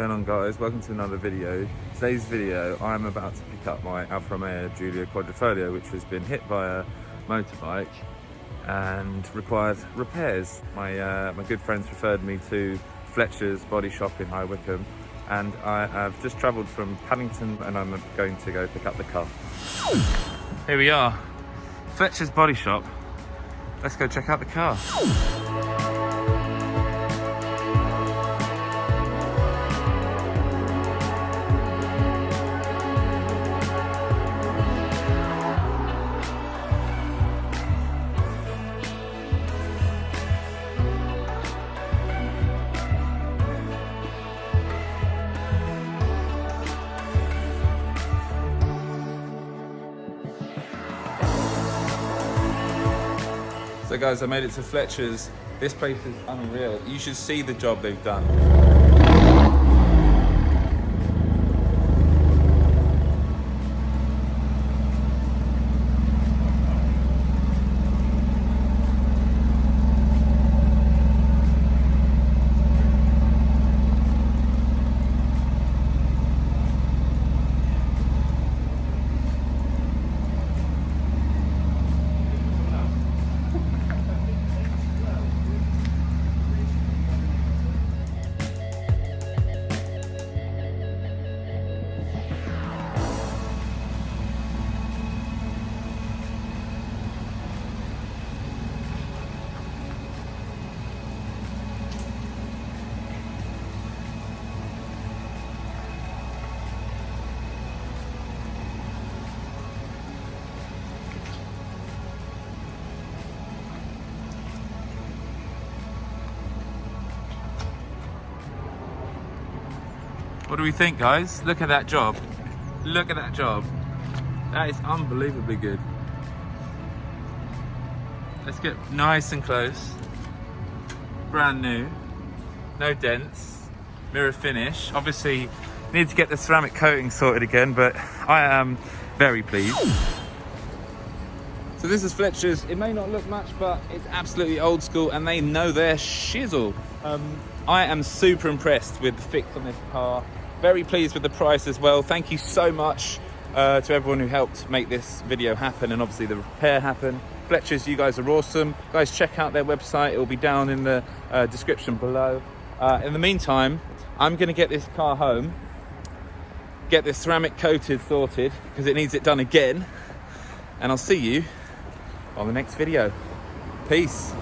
going on, guys? Welcome to another video. Today's video, I'm about to pick up my Alfa Romeo Giulia quadrifoglio, which has been hit by a motorbike and required repairs. My good friends referred me to Fletchers Bodyshop in High Wycombe, and I have just travelled from Paddington and I'm going to go pick up the car. Here we are, Fletchers Bodyshop. Let's go check out the car. So guys, I made it to Fletchers. This place is unreal. You should see the job they've done. What do we think, guys? Look at that job. Look at that job. That is unbelievably good. Let's get nice and close. Brand new. No dents. Mirror finish. Obviously, need to get the ceramic coating sorted again, but I am very pleased. So this is Fletchers. It may not look much, but it's absolutely old school and they know their shizzle. I am super impressed with the fix on this car. Very pleased with the price as well. Thank you so much to everyone who helped make this video happen and obviously the repair happen. Fletchers, you guys are awesome. Guys, check out their website. It will be down in the description below. In the meantime, I'm gonna get this car home, get this ceramic coated sorted because it needs it done again. And I'll see you on the next video. Peace.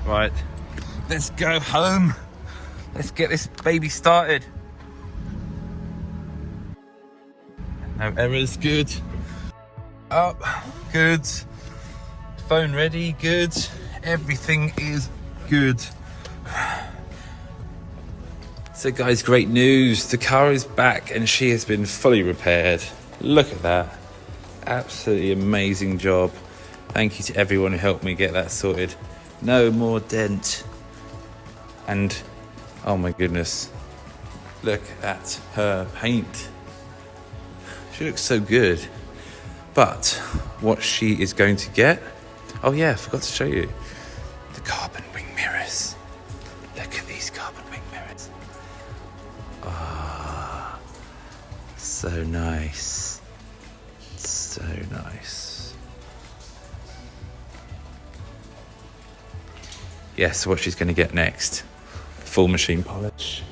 Right, let's go home. Let's get this baby started. No errors, good. Up, good. Phone ready, good. Everything is good. So guys, great news. The car is back and she has been fully repaired. Look at that. Absolutely amazing job. Thank you to everyone who helped me get that sorted. No more dent. And oh my goodness, look at her paint. She looks so good. But what she is going to get, oh yeah, I forgot to show you, the carbon wing mirrors. Look at these carbon wing mirrors. Ah, so nice. So nice. Yes, what she's going to get next, full machine polish,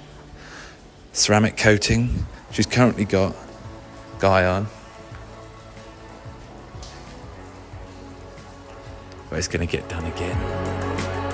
ceramic coating. She's currently got Guy on, but it's going to get done again.